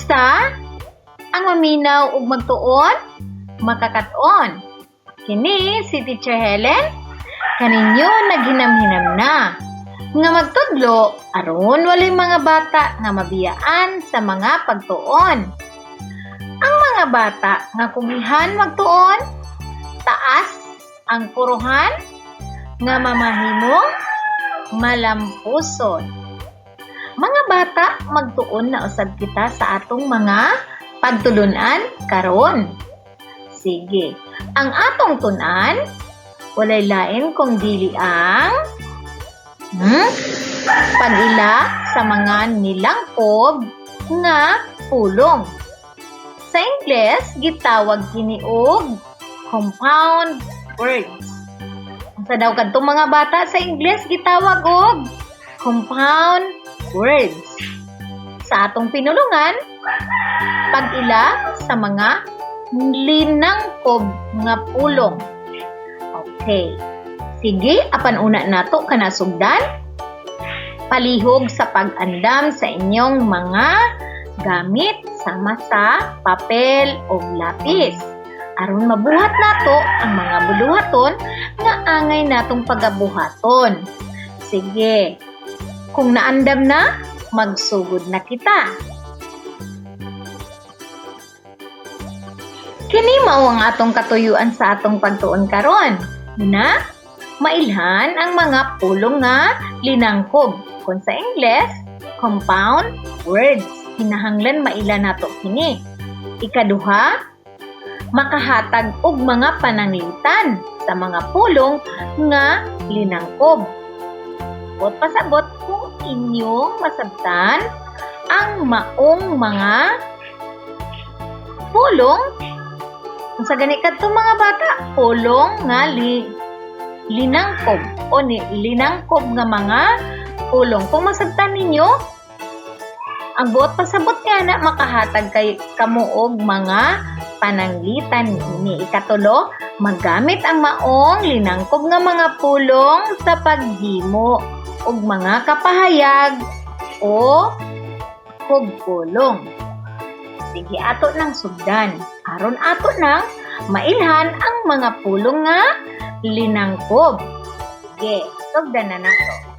Kumusta? Ang maminaw ug magtuon? Makakat-on. Kini si Teacher Helen kaninyo naghinam-hinam na nga magtudlo aron walay mga bata nga mabiyaan sa mga pagtuon. Ang mga bata nga kugihan magtuon, taas ang puruhan nga mamahimong malampuson. Mga bata, magtuon na usab kita sa atong mga pagtulunan karon. Sige, ang atong tunan walay lain kung dili ang pag-ila sa mga nilangkob nga pulong. Sa Ingles, gitawag kini og compound words. Sa daw kadtong mga bata sa Ingles gitawag og compound words. Sa atong pinulungan, pag-ila sa mga linangkob nga pulong. Okay. Sige, apan una nato kana sugdan. Palihog sa pag-andam sa inyong mga gamit sama sa papel o lapis. Aron mabuhat nato ang mga buluhaton nga angay natong pagabuhaton. Sige. Kung naandam na, magsugod na kita. Kini mao ang atong katuyuan sa atong pagtuon karon. Na, mailhan ang mga pulong nga linangkob. Kung sa Ingles, compound words. Kinahanglan mailan nato kini. Ikaduha, makahatag og mga pananglitan sa mga pulong nga linangkob. Bot pasabot kung inyong masabtan ang maong mga pulong. Kung sa gani kadto mga bata, pulong nga linangkob o linangkob nga mga pulong. Kung masabtan ninyo, ang buot pasabot nga na makahatag kay kamuog mga pananglitan ini. Ikatulo, magamit ang maong linangkob nga mga pulong sa paghimo og mga kapahayag o pugpulong. Sige, ato nang sugdan. Aron ato nang mailhan ang mga pulong nga linangkob. Sige, sugdan na nato.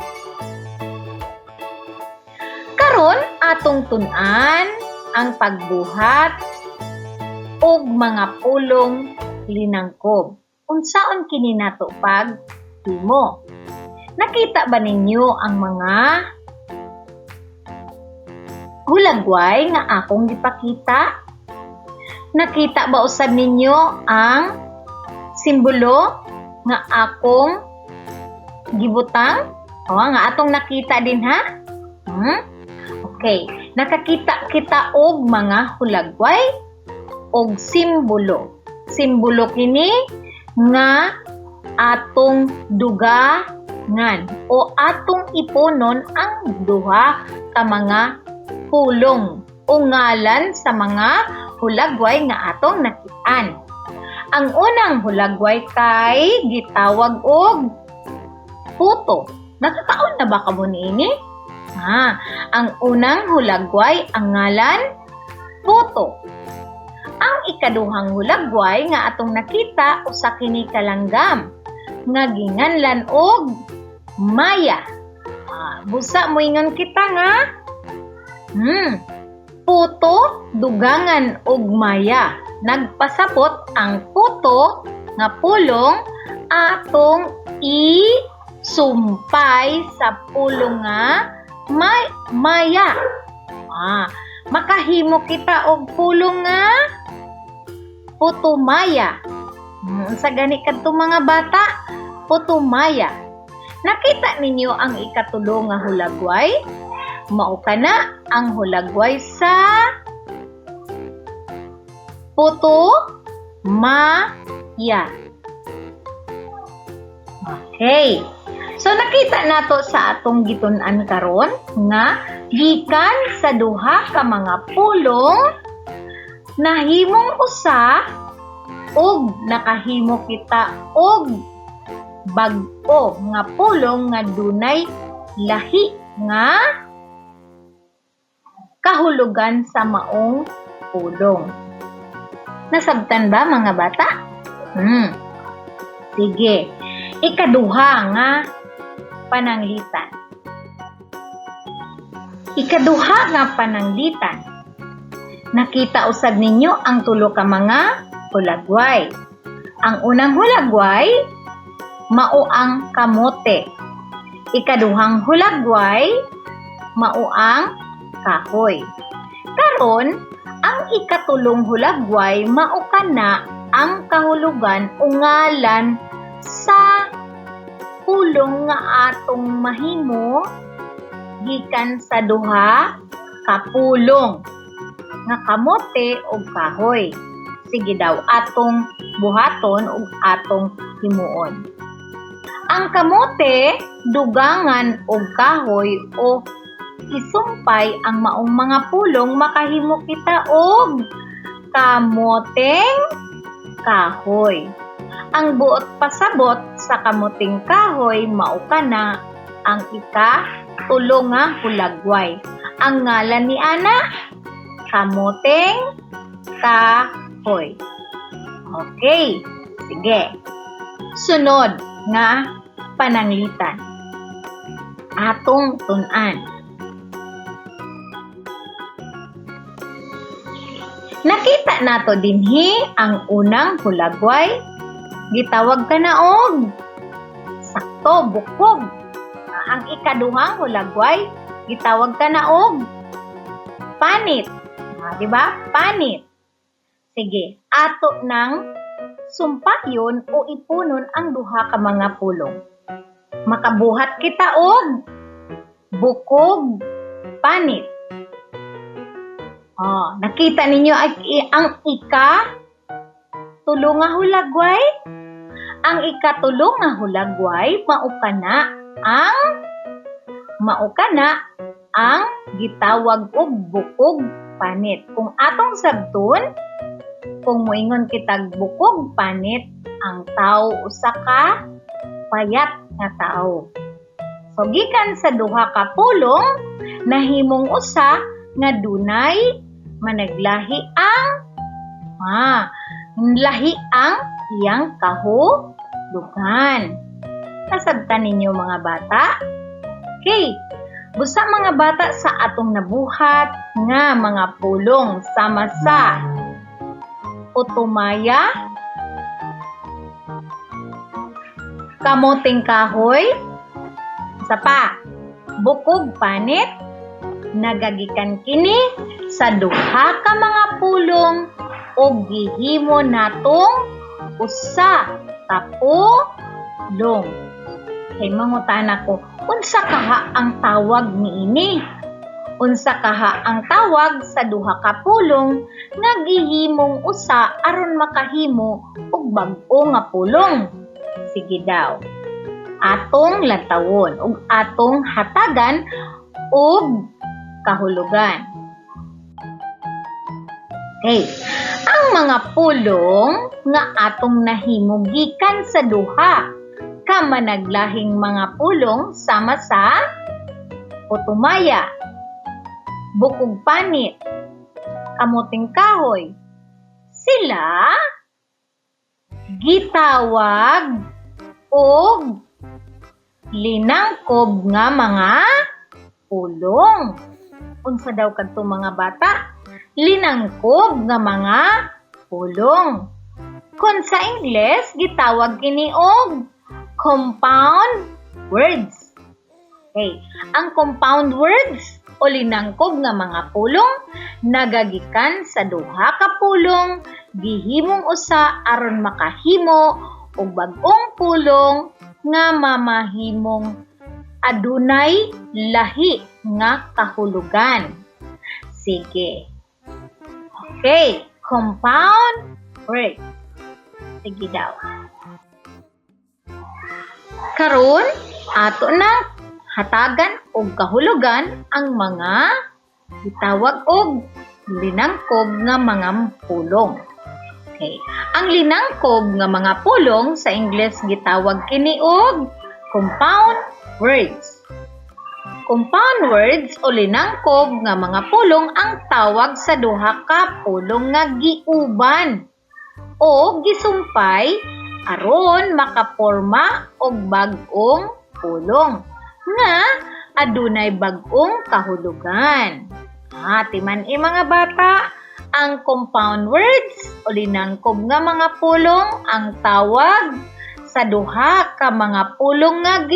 Karon atong tun-an ang pagbuhat og mga pulong linangkob. Unsaon kini nato paghimo? Nakita ba ninyo ang mga hulagway nga akong gipakita? Nakita ba usab ninyo ang simbolo nga akong gibutang? O, nga atong nakita din ha? Okay. Nakakita kita og mga hulagway og simbolo. Simbolo kini nga atong dugangan o atong iponon ang duha ka mga pulong o ngalan sa mga hulagway nga atong nakitaan. Ang unang hulagway kay gitawag og puto. Nakakaon na ba kamo niini? Ang unang hulagway ang ngalan puto. Ang ikaduhang hulagway nga atong nakita usa kini kalanggam nga ginganlan og maya. Busa moingon kita nga puto dugangan og maya. Nagpasabot ang puto nga pulong atong isumpay sa pulong nga maya. Makahimo kita og pulong nga putumaya. Sa gani kadto mga bata, putumaya. Nakita ninyo ang ikatulo nga hulagway? Mao kana ang hulagway sa putumaya. Okay. So nakita nato sa atong gitun-an karon nga gikan sa duha ka mga pulong nahimong usa ug nakahimo kita og bag-o nga pulong nga dunay lahi nga kahulugan sa maong pulong. Nasabtan ba mga bata? Sige. Ikaduha nga pananglitan. Ikaduha nga pananglitan. Nakita usab ninyo ang tulo ka mga hulagway. Ang unang hulagway, mao ang kamote. Ikaduhang hulagway, mao ang kahoy. Karon, ang ikatulong hulagway, mao kana ang kahulugan o ngalan sa pulong nga atong mahimo gikan sa duha ka pulong nga kamote o kahoy. Sige daw, atong buhaton o atong himuon. Ang kamote, dugangan o kahoy o isumpay ang maong mga pulong makahimo kita og kamoteng kahoy. Ang buot pasabot sa kamoting kahoy mao kana ang ikatulo nga hulagway. Ang ngalan ni ana kamoteng kahoy. Okay, sige. Sunod nga pananglitan. Atong tun-an. Nakita nato dinhi ang unang hulagway. Gitawag ka na og sakto, bukog. Ang ikaduhang hulagway, gitawag ka na og panit. Diba? Panit. Sige, ato nang sumpayon o ipunon ang duha ka mga pulong. Makabuhat kita og bukog, panit. Nakita ninyo ang tulo nga hulagway? Ang ikatulo nga hulagway, mao kana ang gitawag og bukog, panit. Kung atong sabton, kung moingon kitag bukog, panit, ang tao usa ka payat nga tao. So gikan sa duha ka pulong, nahimong usa nga dunay managlahi ang iyang kahulugan. Nasabtan ninyo mga bata? Okay. Busa mga bata sa atong nabuhat nga mga pulong sama sa utumaya, kamoting kahoy, sa pa, bukog panit, nagagikan kini sa duha ka mga pulong o gihimo natong usa ka pulong. Kay mangutan ako, unsa kaha ang tawag niini? Unsa kaha ang tawag sa duha ka pulong nga gihimong usa aron makahimo og bag-o nga pulong? Sige daw. Atong latawon ug atong hatagan og kahulugan. Okay. Ang mga pulong nga atong nahimo gikan sa duha ka managlahing mga pulong sama sa utumaya, bukog panit, kamuting kahoy. Sila gitawag og linangkob nga mga pulong. Unsa daw kadto mga bata? Linangkob nga mga pulong. Kung sa Ingles, gitawag kini og compound words. Okay. Ang compound words o linangkob nga mga pulong nagagikan sa duha ka pulong gihimong usa aron makahimo og bag-ong pulong nga mamahimong adunay lahi nga kahulugan. Sige. Okay, compound words. Sige daw. Karon, ato na hatagan og kahulugan ang mga gitawag og linangkob nga mga pulong. Okay. Ang linangkob nga mga pulong sa Ingles gitawag kini og compound words. Compound words o linangkob nga mga pulong ang tawag sa duha ka pulong nga giuban o gisumpay aron makaporma og bag-ong pulong nga adunay bag-ong kahulugan. Timan mga bata, ang compound words o linangkob nga mga pulong ang tawag sa duha ka mga pulong nga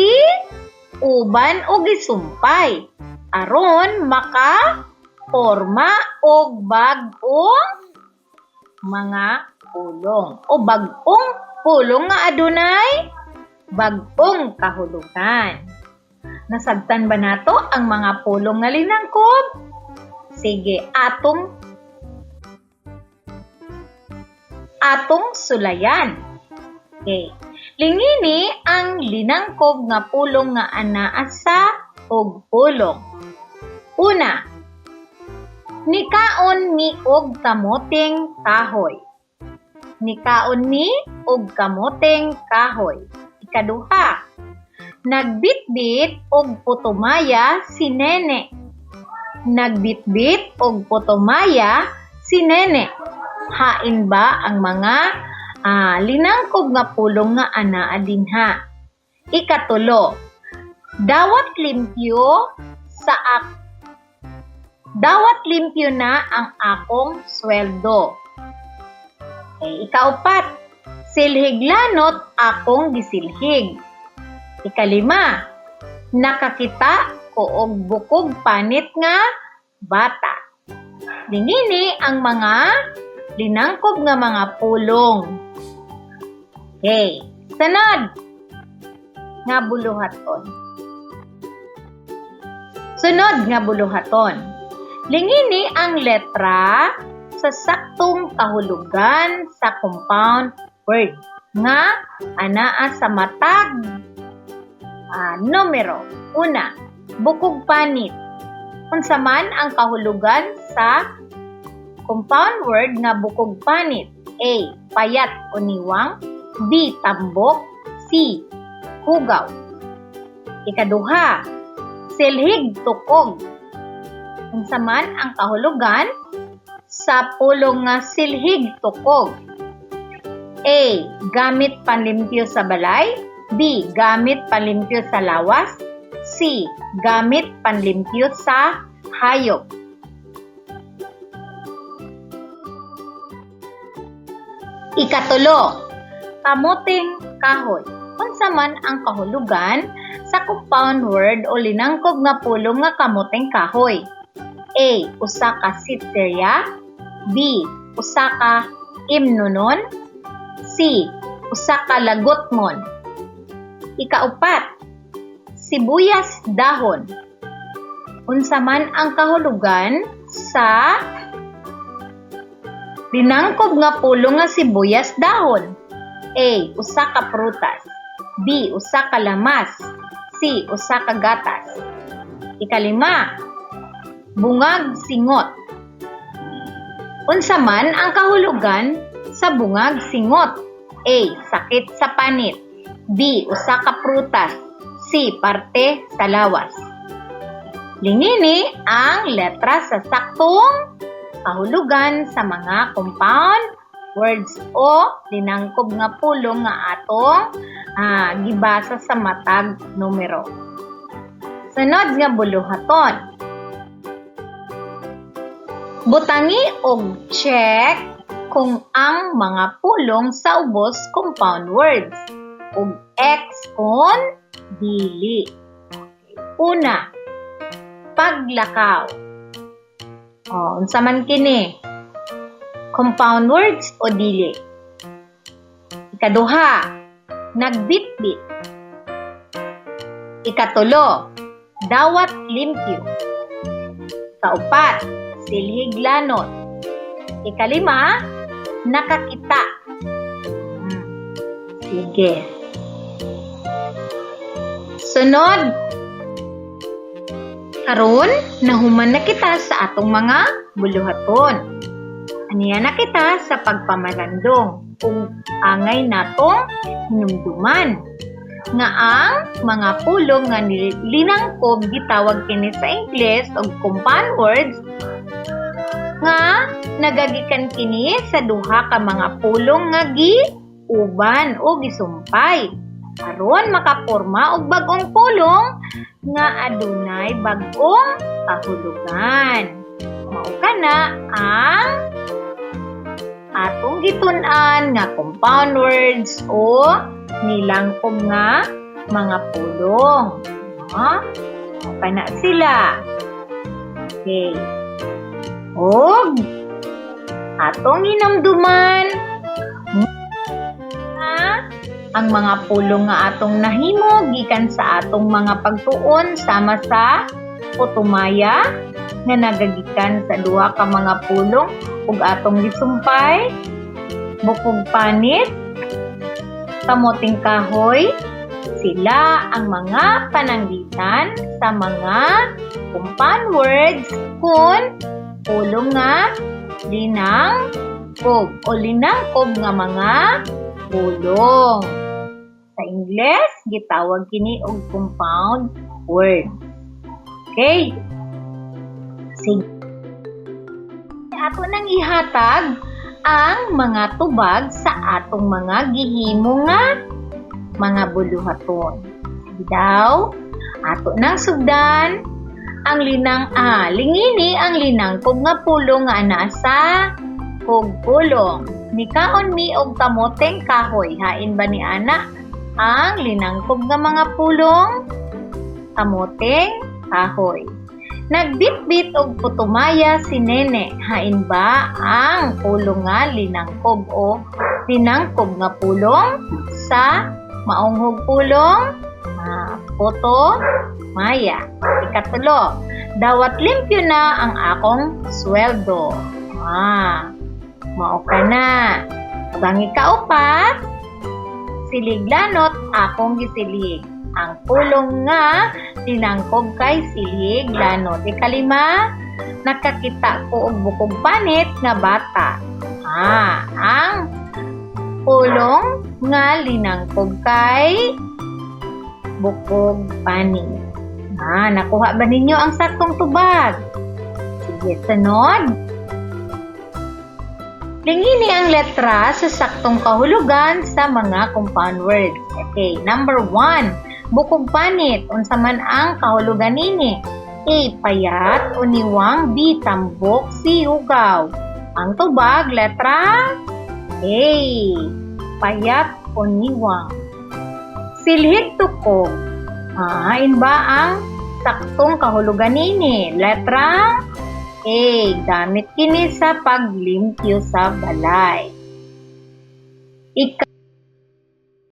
uban o gisumpay aron makaporma og bag-ong mga pulong o bag-ong pulong nga adunay bag-ong kahulugan. Nasabtan ba nato ang mga pulong nga linangkob? Sige, atong sulayan. Okay. Lingini ang linangkob nga pulong nga anaa sa og pulong. Una, nikaon mi og kamoteng kahoy. Nikaon mi og kamoteng kahoy. Ikaduha, nagbitbit og putumaya si Nene. Nagbitbit og putumaya si Nene. Hain ba ang mga linangkob nga pulong nga anaa dinha? Ikatulo, dawat limpyo na ang akong sweldo. Ikaupat, silhiglanot akong gisilhig. Ikalima, nakakita ko og bukog panit nga bata. Dingini ang mga linangkob nga mga pulong. Okay, sunod nga buluhaton. Sunod nga buluhaton. Lingini ang letra sa saktong kahulugan sa compound word nga anaa sa matag numero. Una, bukog panit. Unsa man ang kahulugan sa compound word nga bukog panit? A, payat o niwang. B, tambok. C, hugaw. Ikaduha, silhig tukog. Unsa man ang kahulugan sa pulong nga silhig tukog? A, gamit panlimpyo sa balay. B, gamit panlimpyo sa lawas. C, gamit panlimpyo sa hayop. Ikatulo, kamoteng kahoy. Unsa man ang kahulugan sa compound word o linangkob nga pulong nga kamoteng kahoy? A, usa ka sitserya. B, usa ka imnunon. C, usa ka lagotmon. Ikaupat, sibuyas dahon. Unsa man ang kahulugan sa linangkob nga pulong nga sibuyas dahon? A, usa ka prutas. B, usa ka lamas. C, usa ka gatas. Ikalima, bungag singot. Unsa man ang kahulugan sa bungag singot? A, sakit sa panit. B, usa ka prutas. C, parte sa lawas. Lingini ang letra sa saktong kahulugan sa mga compound words o linangkob nga pulong nga atong gibasa sa matag numero. Sunod nga buluhaton. Butangi og check kung ang mga pulong sa ubos compound words ug X kung dili. Una, paglakaw. Unsa man kini? Compound words o dili? Ikaduha, nagbitbit. Ikatulo, dawat limpyo. Ikaupat, silhiglanot. Ikalima, nakakita. Sige. Sunod, karon nahuman na kita sa atong mga buluhaton. Aniya na kita sa pagpamalandong kung angay natong hinumduman. nga ang mga pulong nga linangkob gitawag kini sa Ingles og compound words nga nagagikan kini sa duha ka mga pulong nga giuban o gisumpay aron makaporma og bag-ong pulong nga adunay bag-ong kahulugan. Mao kana ang atong gitun-an nga compound words o nilangkob nga mga pulong. Kana sila. Okay. Og atong hinamduman nga ang mga pulong nga atong nahimo gikan sa atong mga pagtuon sama sa putumaya nga nagagikan sa duha ka mga pulong ug atong gisumpay, bukog panit, kamoting kahoy, sila ang mga pananglitan sa mga compound words kun pulong nga linangkob o linangkob nga mga pulong. Sa Ingles, gitawag kini og compound word. Okay? Sige. Ato nang ihatag ang mga tubag sa atong mga gihimo nga mga buluhaton. Sige daw, ato nang sugdan ang lingini ang linangkob nga pulong nga ana sa pulong. Nikaon mi og kamoteng kahoy. Hain ba ni ana ang linangkob nga mga pulong? Kamoteng kahoy. Nagbitbit og putumaya si Nene. Hain ba ang pulong nga linangkob o linangkob nga pulong sa maunghog pulong? Putumaya. Ikatulo, dawat limpyo na ang akong sweldo. Mao ka na. Ang ikaupat, siliglanot akong gisilig. Ang pulong nga linangkob kay silig lanot. Ikalima, nakakita ko og bukog panit nga bata. Ang pulong nga linangkob kay bukog panit. Nakuha ba ninyo ang saktong tubag? Sige, sunod. Lingini ang letra sa saktong kahulugan sa mga compound words. Okay, number 1, bukog panit. Unsa man ang kahulugan nini? A, payat, uniwang. B, tambok. C, hugaw. Ang tubag, letra A, payat, uniwang. Silhig tukog. Hain ba ang saktong kahulugan nini? Letra A, gamit kini sa paglimpyo sa balay.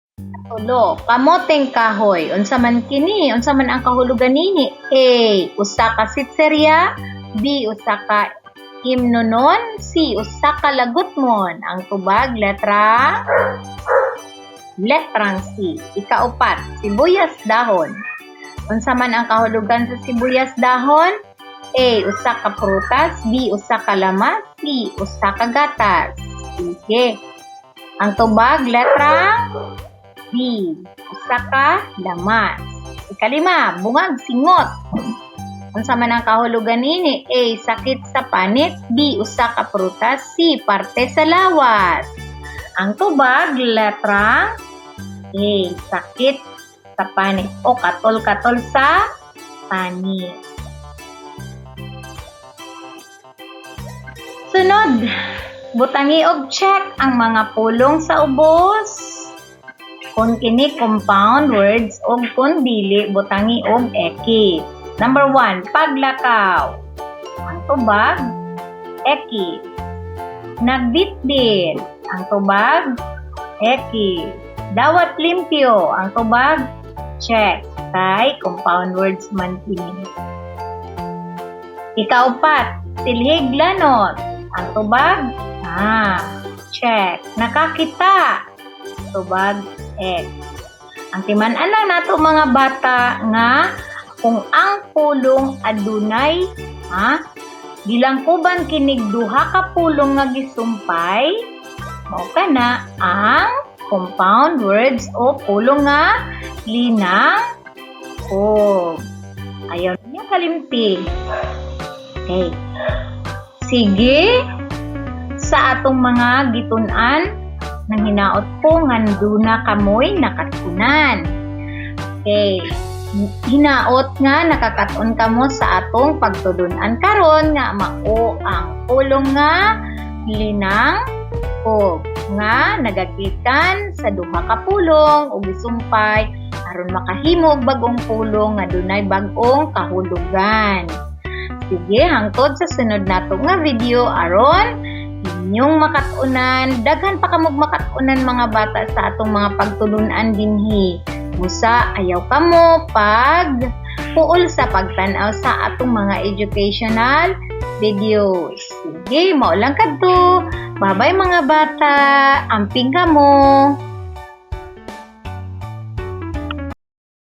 Ikatulo, kamoteng kahoy. Unsa man kini? Unsa man ang kahulugan nini? A, usa ka sitserya. B, usa ka himnonon. C, usa ka lagutmon. Ang tubag, letrang C. Ikaupat, sibuyas dahon. Unsa man ang kahulugan sa sibuyas dahon? A, usa ka prutas. B, usa ka lamas. C, usa ka gatas. Sige. Ang tubag, letra B, usa ka lamas. Ikalima, bungag singot. Unsa man ang kahulugan nini? A, sakit sa panit. B, usa ka prutas. C, parte sa lawas. Ang tubag, letra A, sakit sa panit o katol-katol sa panit. Sunod, butangi og check ang mga pulong sa ubos. Kung kini compound words o kung dili, butangi og eki. Number 1, paglakaw. Ang tubag, eki. Nagbitbil. Ang tubag, eki. Dawat limpyo. Ang tubag, check. Kay compound words man kini. Ikaupat, silhig lanot. Ang tubag, check. Nakakita. Tubag, X. Ang timan-an lang nato mga bata nga kung ang pulong adunay, bilangkuban kinig duha ka pulong nga gisumpay, mao kana ang compound words o pulong nga linangkob. Ayaw niyo kalimti. Okay. Sige, sa atong mga gitun-an nang hinaot ko nganduna kamoy nakatunan. Okay. Hinaot nga nakakaton kamo sa atong pagtudun-an karon nga mao ang pulong nga linangkob nga nagagikan sa duha ka pulong ug gisumpay aron makahimo og bag-ong pulong nga dunay bag-ong kahulugan. Sige, hangtod sa sunod nato nga video aron inyong makatunan, daghan pa kamog makatunan mga bata sa atong mga pagtulun-an dinhi. Musa ayaw kamo pag puol sa pagtan-aw sa atong mga educational videos. Sige, mao lang kadto. Bye-bye mga bata. Amping kamo.